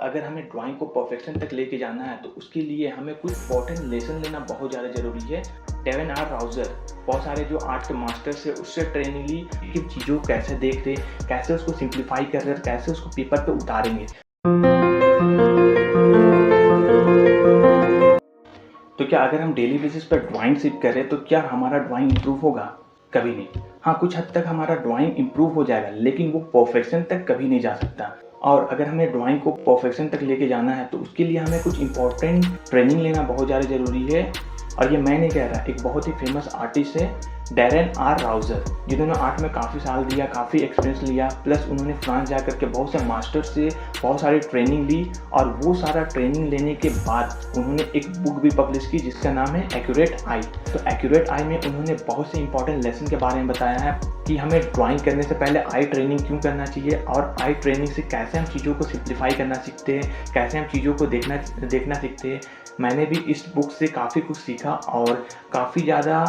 अगर हमें ड्राइंग को परफेक्शन तक लेके जाना है तो उसके लिए हमें कुछ इंपॉर्टेंट लेसन लेना बहुत ज़्यादा ज़रूरी है। डेवन आर राउजर बहुत सारे जो आर्ट के मास्टर्स है उससे ट्रेनिंग ली कि चीज़ों को कैसे देख रहे, कैसे उसको सिंप्लीफाई कर रहे, कैसे उसको पेपर पे उतारेंगे। तो क्या अगर हम डेली बेसिस पर ड्राइंग सीख करें तो क्या हमारा ड्राइंग इम्प्रूव होगा? कभी नहीं। हाँ, कुछ हद तक हमारा ड्राइंग इम्प्रूव हो जाएगा, लेकिन वो परफेक्शन तक कभी नहीं जा सकता। और अगर हमें ड्राइंग को परफेक्शन तक लेके जाना है तो उसके लिए हमें कुछ इंपॉर्टेंट ट्रेनिंग लेना बहुत ज़्यादा ज़रूरी है। और ये मैं नहीं कह रहा, एक बहुत ही फेमस आर्टिस्ट है डेवन आर राउजर, जिन्होंने आर्ट में काफ़ी साल दिया, काफ़ी एक्सपीरियंस लिया, प्लस उन्होंने फ्रांस जा करके बहुत से मास्टर से बहुत सारी ट्रेनिंग ली। और वो सारा ट्रेनिंग लेने के बाद उन्होंने एक बुक भी पब्लिश की जिसका नाम है एक्यूरेट आई। तो एक्यूरेट आई में उन्होंने बहुत से इंपॉर्टेंट लेसन के बारे में बताया है कि हमें ड्राइंग करने से पहले आई ट्रेनिंग क्यों करना चाहिए, और आई ट्रेनिंग से कैसे हम चीज़ों को सिंप्लीफाई करना सीखते हैं, कैसे हम चीज़ों को देखना सीखते हैं। मैंने भी इस बुक से काफ़ी कुछ सीखा और काफ़ी ज़्यादा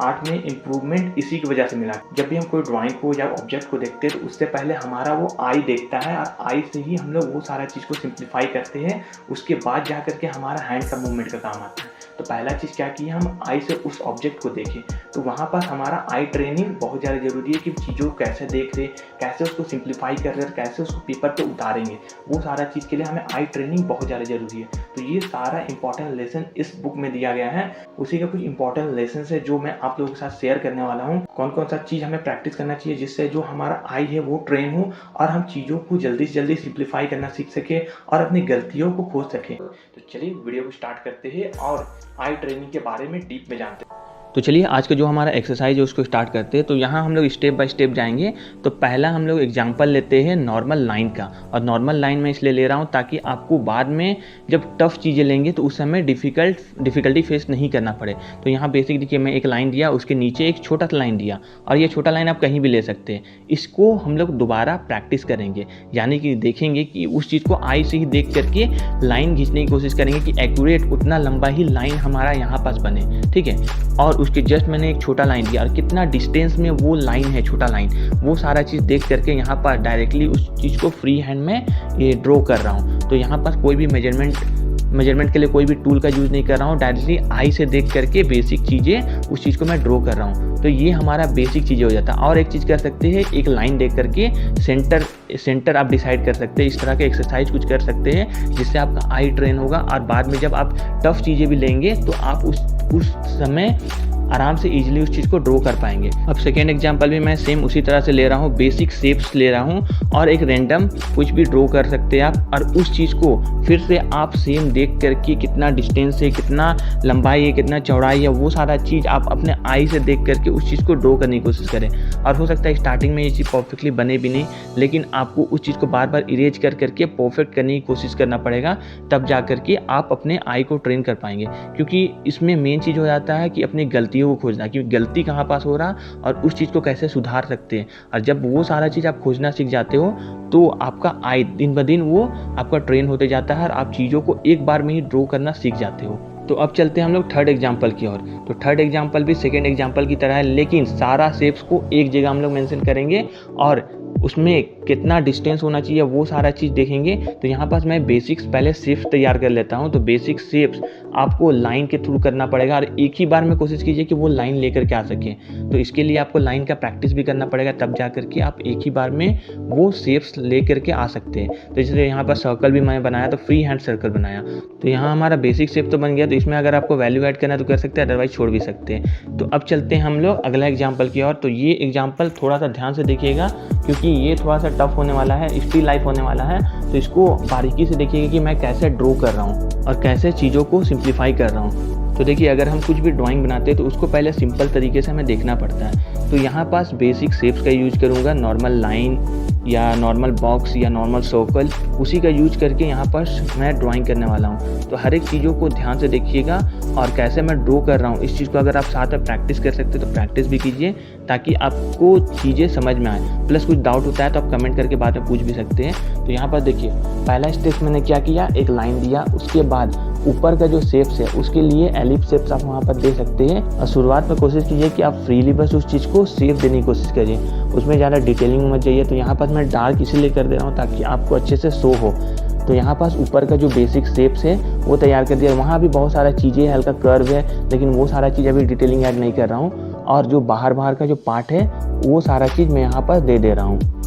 आर्ट में इम्प्रूवमेंट इसी की वजह से मिला। जब भी हम कोई ड्राइंग को या ऑब्जेक्ट को देखते हैं तो उससे पहले हमारा वो आई देखता है और आई से ही हम लोग वो सारा चीज़ को सिंप्लीफाई करते हैं। उसके बाद जा करके हमारा हैंड का मूवमेंट का काम आता है। तो पहला चीज़ क्या की, हम आई से उस ऑब्जेक्ट को देखें। तो वहाँ पर हमारा आई ट्रेनिंग बहुत ज़्यादा ज़रूरी है कि चीज़ों को कैसे देख रहे, कैसे उसको सिंप्लीफाई कर रहे, कैसे उसको पेपर पे उतारेंगे। वो सारा चीज़ के लिए हमें आई ट्रेनिंग बहुत ज़्यादा ज़रूरी है। तो ये सारा इंपॉर्टेंट लेसन इस बुक में दिया गया है। उसी का कुछ इंपॉर्टेंट लेसन है जो मैं आप लोगों के साथ शेयर करने वाला हूँ। कौन कौन सा चीज़ हमें प्रैक्टिस करना चाहिए जिससे जो हमारा आई है वो ट्रेन हो और हम चीज़ों को जल्दी से जल्दी सिंप्लीफाई करना सीख सके और अपनी गलतियों को खोज सके। तो चलिए वीडियो को स्टार्ट करते हैं और आई ट्रेनिंग के बारे में डीप में जानते हैं। तो चलिए आज का जो हमारा एक्सरसाइज है उसको स्टार्ट करते हैं। तो यहाँ हम लोग स्टेप बाय स्टेप जाएंगे। तो पहला हम लोग एग्जांपल लेते हैं नॉर्मल लाइन का, और नॉर्मल लाइन में इसलिए ले रहा हूँ ताकि आपको बाद में जब टफ चीज़ें लेंगे तो उस समय डिफ़िकल्टी फेस नहीं करना पड़े। तो यहाँ बेसिक देखिए, मैं एक लाइन दिया, उसके नीचे एक छोटा सा लाइन दिया, और ये छोटा लाइन आप कहीं भी ले सकते हैं। इसको हम लोग दोबारा प्रैक्टिस करेंगे, यानी कि देखेंगे कि उस चीज़ को आई से ही देख करके लाइन खींचने की कोशिश करेंगे कि एक्यूरेट उतना लंबा ही लाइन हमारा यहाँ पास बने, ठीक है। और उसके जस्ट मैंने एक छोटा लाइन दिया और कितना डिस्टेंस में वो लाइन है, छोटा लाइन, वो सारा चीज़ देख करके यहाँ पर डायरेक्टली उस चीज़ को फ्री हैंड में ये ड्रॉ कर रहा हूँ। तो यहाँ पर कोई भी मेजरमेंट के लिए कोई भी टूल का यूज़ नहीं कर रहा हूँ, डायरेक्टली आई से देख करके बेसिक चीज़ें उस चीज़ को मैं ड्रॉ कर रहा हूँ। तो ये हमारा बेसिक चीज़ें हो जाता है। और एक चीज़ कर सकते हैं, एक लाइन देख करके सेंटर आप डिसाइड कर सकते हैं। इस तरह के एक्सरसाइज कुछ कर सकते हैं जिससे आपका आई ट्रेन होगा, और बाद में जब आप टफ चीज़ें भी लेंगे तो आप उस समय आराम से इजीली उस चीज़ को ड्रॉ कर पाएंगे। अब सेकेंड एग्जांपल भी मैं सेम उसी तरह से ले रहा हूँ, बेसिक शेप्स ले रहा हूँ और एक रैंडम कुछ भी ड्रॉ कर सकते हैं आप। और उस चीज़ को फिर से आप सेम देख करके कितना डिस्टेंस है, कितना लंबाई है, कितना चौड़ाई है, वो सारा चीज़ आप अपने आई से देख करके उस चीज़ को ड्रॉ करने की कोशिश करें। और हो सकता है स्टार्टिंग में ये चीज़ परफेक्टली बने भी नहीं, लेकिन आपको उस चीज़ को बार बार इरेज कर करके परफेक्ट करने की कोशिश करना पड़ेगा, तब जा करके आप अपने आई को ट्रेन कर पाएंगे। क्योंकि इसमें मेन चीज़ हो जाता है कि अपनी गलतियों को खोजना, कि गलती कहाँ पास हो रहा और उस चीज़ को कैसे सुधार सकते हैं। और जब वो सारा चीज़ आप खोजना सीख जाते हो तो आपका आई दिन ब दिन वो आपका ट्रेन होते जाता है और आप चीज़ों को एक बार में ही ड्रॉ करना सीख जाते हो। तो अब चलते हैं हम लोग थर्ड एग्जाम्पल की ओर। तो थर्ड एग्जाम्पल भी सेकेंड एग्जाम्पल की तरह है, लेकिन सारा शेप्स को एक जगह हम लोग मेंशन करेंगे और उसमें कितना डिस्टेंस होना चाहिए वो सारा चीज़ देखेंगे। तो यहाँ पास मैं बेसिक्स पहले शेप्स तैयार कर लेता हूँ। तो बेसिक शेप्स आपको लाइन के थ्रू करना पड़ेगा और एक ही बार में कोशिश कीजिए कि वो लाइन लेकर के आ सके। तो इसके लिए आपको लाइन का प्रैक्टिस भी करना पड़ेगा, तब जा करके आप एक ही बार में वो शेप्स ले करके आ सकते हैं। तो इसलिए यहाँ पर सर्कल भी मैंने बनाया, तो फ्री हैंड सर्कल बनाया। तो यहाँ हमारा बेसिक शेप तो बन गया। तो इसमें अगर आपको वैल्यू ऐड करना है तो कर सकते हैं, अदरवाइज छोड़ भी सकते हैं। तो अब चलते हैं हम लोग अगला एग्जाम्पल की ओर। तो ये एग्जाम्पल थोड़ा सा ध्यान से देखिएगा क्योंकि ये थोड़ा सा टफ होने वाला है, स्टिल लाइफ होने वाला है। तो इसको बारीकी से देखिएगा कि मैं कैसे ड्रॉ कर रहा हूँ और कैसे चीज़ों को सिंप्लीफाई कर रहा हूँ। तो देखिए, अगर हम कुछ भी ड्राइंग बनाते हैं तो उसको पहले सिंपल तरीके से हमें देखना पड़ता है। तो यहाँ पास बेसिक शेप्स का यूज करूँगा, नॉर्मल लाइन या नॉर्मल बॉक्स या नॉर्मल सर्कल, उसी का यूज करके यहाँ पर मैं ड्राइंग करने वाला हूँ। तो हर एक चीज़ों को ध्यान से देखिएगा और कैसे मैं ड्रॉ कर रहा हूँ इस चीज़ को अगर आप साथ में प्रैक्टिस कर सकते हैं तो प्रैक्टिस भी कीजिए ताकि आपको चीज़ें समझ में आए। प्लस कुछ डाउट होता है तो आप कमेंट करके बाद में पूछ भी सकते हैं। तो यहाँ पर देखिए, पहला स्टेप मैंने क्या किया, एक लाइन दिया, उसके बाद ऊपर का जो शेप्स है उसके लिए एलिप्स शेप्स आप वहाँ पर दे सकते हैं। और शुरुआत में कोशिश कीजिए कि आप फ्रीली बस उस चीज़ को शेप देने की कोशिश करिए, उसमें ज़्यादा डिटेलिंग मत जाइए। तो यहाँ पर मैं डार्क इसीलिए कर दे रहा हूँ ताकि आपको अच्छे से शो हो। तो यहाँ पास ऊपर का जो बेसिक शेप्स है वो तैयार कर दिया। वहाँ भी बहुत सारा चीज़ें है, हल्का कर्व है, लेकिन वो सारा चीज़ अभी डिटेलिंग ऐड नहीं कर रहा हूँ। और जो बाहर का जो पार्ट है वो सारा चीज़ मैं यहाँ पर दे रहा हूँ।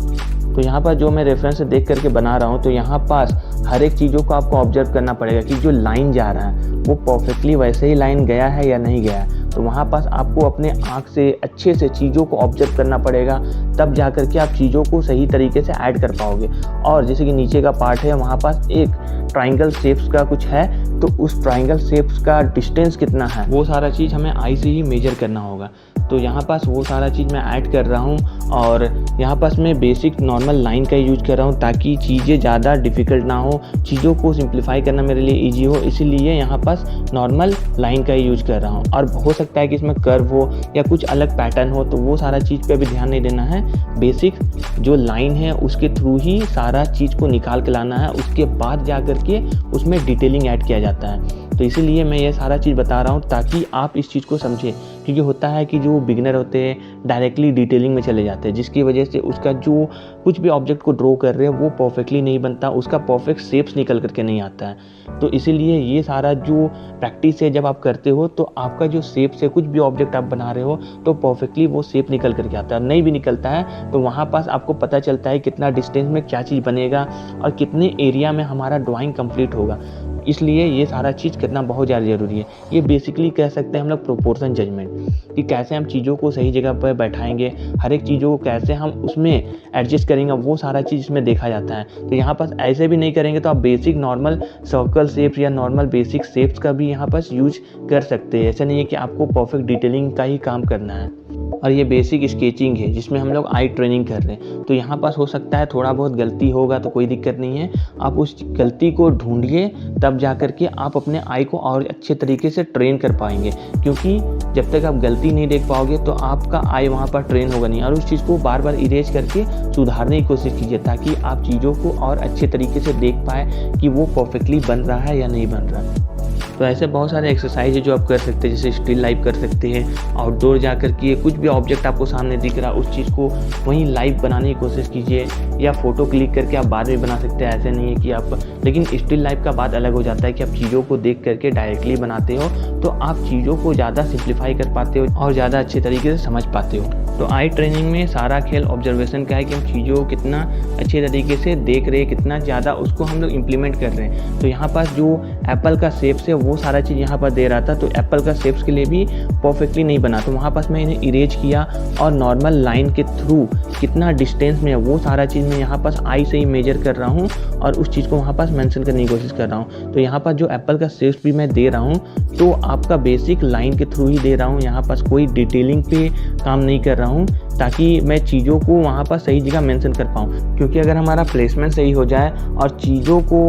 तो यहाँ पर जो मैं रेफरेंस से देख करके बना रहा हूँ, तो यहाँ पास हर एक चीज़ों को आपको ऑब्जर्व करना पड़ेगा कि जो लाइन जा रहा है वो परफेक्टली वैसे ही लाइन गया है या नहीं गया है। तो वहाँ पास आपको अपने आँख से अच्छे से चीज़ों को ऑब्जर्व करना पड़ेगा, तब जा कर के आप चीज़ों को सही तरीके से ऐड कर पाओगे। और जैसे कि नीचे का पार्ट है, वहाँ पास एक ट्राइंगल शेप्स का कुछ है, तो उस ट्राइंगल शेप्स का डिस्टेंस कितना है वो सारा चीज़ हमें आई से ही मेजर करना होगा। तो यहाँ पास वो सारा चीज़ मैं ऐड कर रहा हूँ। और यहाँ पास मैं बेसिक नॉर्मल लाइन का यूज कर रहा हूँ ताकि चीज़ें ज़्यादा डिफ़िकल्ट ना हो, चीज़ों को सिंप्लीफाई करना मेरे लिए ईजी हो, इसीलिए यहाँ पास नॉर्मल लाइन का यूज कर रहा हूँ। और हो सकता है कि इसमें कर्व हो या कुछ अलग पैटर्न हो, तो वो सारा चीज़ पे भी ध्यान नहीं देना है। बेसिक जो लाइन है उसके थ्रू ही सारा चीज़ को निकाल के लाना है, उसके बाद जा कर के उसमें डिटेलिंग ऐड किया जाता है। तो इसीलिए मैं ये सारा चीज़ बता रहा हूँ ताकि आप इस चीज़ को समझें, क्योंकि होता है कि जो बिगिनर होते हैं डायरेक्टली डिटेलिंग में चले जाते हैं, जिसकी वजह से उसका जो कुछ भी ऑब्जेक्ट को ड्रॉ कर रहे हैं वो परफेक्टली नहीं बनता, उसका परफेक्ट शेप्स निकल करके नहीं आता है। तो इसीलिए ये सारा जो प्रैक्टिस है जब आप करते हो तो आपका जो शेप्स है, कुछ भी ऑब्जेक्ट आप बना रहे हो तो परफेक्टली वो शेप निकल करके आता है। नहीं भी निकलता है तो वहाँ पास आपको पता चलता है कितना डिस्टेंस में क्या चीज़ बनेगा और कितने एरिया में हमारा ड्राइंग कंप्लीट होगा। इसलिए ये सारा चीज़ करना बहुत ज़्यादा ज़रूरी है। ये बेसिकली कह सकते हैं हम लोग प्रोपोर्शन जजमेंट, कि कैसे हम चीज़ों को सही जगह पर बैठाएंगे, हर एक चीज़ों को कैसे हम उसमें एडजस्ट करेंगे, वो सारा चीज़ इसमें देखा जाता है। तो यहाँ पास ऐसे भी नहीं करेंगे तो आप बेसिक नॉर्मल सर्कल शेप्स या नॉर्मल बेसिक शेप्स का भी यहाँ पास यूज कर सकते हैं। ऐसा नहीं है कि आपको परफेक्ट डिटेलिंग का ही काम करना है। और ये बेसिक स्केचिंग है जिसमें हम लोग आई ट्रेनिंग कर रहे हैं, तो यहाँ पास हो सकता है थोड़ा बहुत गलती होगा तो कोई दिक्कत नहीं है। आप उस गलती को ढूंढिए, तब जा कर के आप अपने आई को और अच्छे तरीके से ट्रेन कर पाएंगे, क्योंकि जब तक आप गलती नहीं देख पाओगे तो आपका आई वहाँ पर ट्रेन होगा नहीं। और उस चीज़ को बार बार इरेज करके सुधारने की कोशिश कीजिए ताकि आप चीज़ों को और अच्छे तरीके से देख पाए कि वो परफेक्टली बन रहा है या नहीं बन रहा। तो ऐसे बहुत सारे एक्सरसाइज है जो आप कर सकते हैं, जैसे स्टिल लाइव कर सकते हैं, आउटडोर जा कर के कुछ भी ऑब्जेक्ट आपको सामने दिख रहा है उस चीज़ को वहीं लाइव बनाने की कोशिश कीजिए, या फ़ोटो क्लिक करके आप बाद में बना सकते हैं। ऐसे नहीं है कि आप, लेकिन स्टिल लाइव का बात अलग हो जाता है कि आप चीज़ों को देख करके डायरेक्टली बनाते हो तो आप चीज़ों को ज़्यादा सिंप्लीफाई कर पाते हो और ज़्यादा अच्छे तरीके से समझ पाते हो। तो आई ट्रेनिंग में सारा खेल ऑब्जर्वेशन का है कि हम चीज़ों को कितना अच्छे तरीके से देख रहे हैं, कितना ज़्यादा उसको हम लोग इम्प्लीमेंट कर रहे हैं। तो यहाँ पास जो एप्पल का शेप्स है वो सारा चीज़ यहाँ पर दे रहा था, तो एप्पल का शेप्स के लिए भी परफेक्टली नहीं बना, तो वहाँ पास मैं इन्हें इरेज किया और नॉर्मल लाइन के थ्रू कितना डिस्टेंस में है वो सारा चीज़ मैं यहाँ पास आई से ही मेजर कर रहा हूँ और उस चीज़ को वहाँ पास मेंशन करने की कोशिश कर रहा हूँ। तो यहाँ पास जो एप्पल का शेप्स भी मैं दे रहा हूँ तो आपका बेसिक लाइन के थ्रू ही दे रहा हूँ, यहाँ पास कोई डिटेलिंग पे काम नहीं कर रहा हूँ ताकि मैं चीज़ों को वहाँ पर सही जगह मेंशन कर पाऊँ। क्योंकि अगर हमारा प्लेसमेंट सही हो जाए और चीज़ों को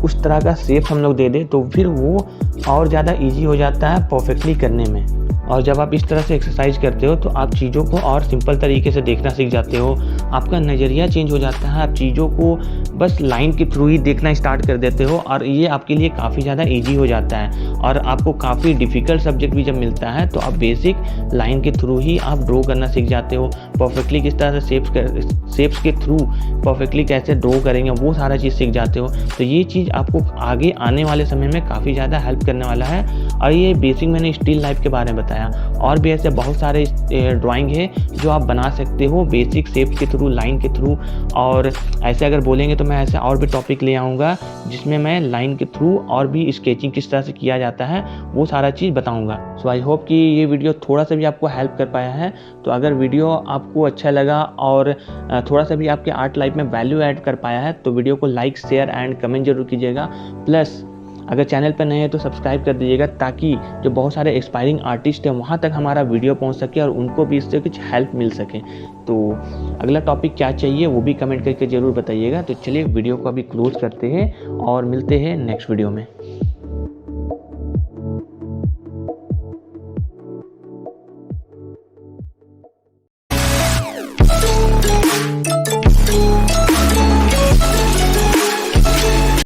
उस तरह का शेप हम लोग दे दें तो फिर वो और ज़्यादा इजी हो जाता है परफेक्टली करने में। और जब आप इस तरह से एक्सरसाइज करते हो तो आप चीज़ों को और सिंपल तरीके से देखना सीख जाते हो, आपका नज़रिया चेंज हो जाता है, आप चीज़ों को बस लाइन के थ्रू ही देखना स्टार्ट कर देते हो और ये आपके लिए काफ़ी ज़्यादा इजी हो जाता है। और आपको काफ़ी डिफ़िकल्ट सब्जेक्ट भी जब मिलता है तो आप बेसिक लाइन के थ्रू ही आप ड्रॉ करना सीख जाते हो, परफेक्टली किस तरह से शेप्स के थ्रू परफेक्टली कैसे ड्रॉ करेंगे वो सारा चीज़ सीख जाते हो। तो ये चीज़ आपको आगे आने वाले समय में काफ़ी ज़्यादा हेल्प करने वाला है। और ये बेसिक मैंने स्टिल लाइफ के बारे में बताया, और भी ऐसे बहुत सारे ड्राइंग है जो आप बना सकते हो बेसिक शेप्स के थ्रू, लाइन के थ्रू। और ऐसे अगर बोलेंगे तो मैं ऐसे और भी टॉपिक ले आऊँगा जिसमें मैं लाइन के थ्रू और भी स्केचिंग किस तरह से किया जाता है वो सारा चीज़ बताऊँगा। सो आई होप कि ये वीडियो थोड़ा सा भी आपको हेल्प कर पाया है। तो अगर वीडियो आपको अच्छा लगा और थोड़ा सा भी आपके आर्ट लाइफ में वैल्यू ऐड कर पाया है तो वीडियो को लाइक, शेयर एंड कमेंट जरूर कीजिएगा। प्लस अगर चैनल पर नए हैं तो सब्सक्राइब कर दीजिएगा ताकि जो बहुत सारे एक्सपायरिंग आर्टिस्ट हैं वहाँ तक हमारा वीडियो पहुँच सके और उनको भी इससे कुछ हेल्प मिल सके। तो अगला टॉपिक क्या चाहिए वो भी कमेंट करके ज़रूर बताइएगा। तो चलिए वीडियो को अभी क्लोज करते हैं और मिलते हैं नेक्स्ट वीडियो में।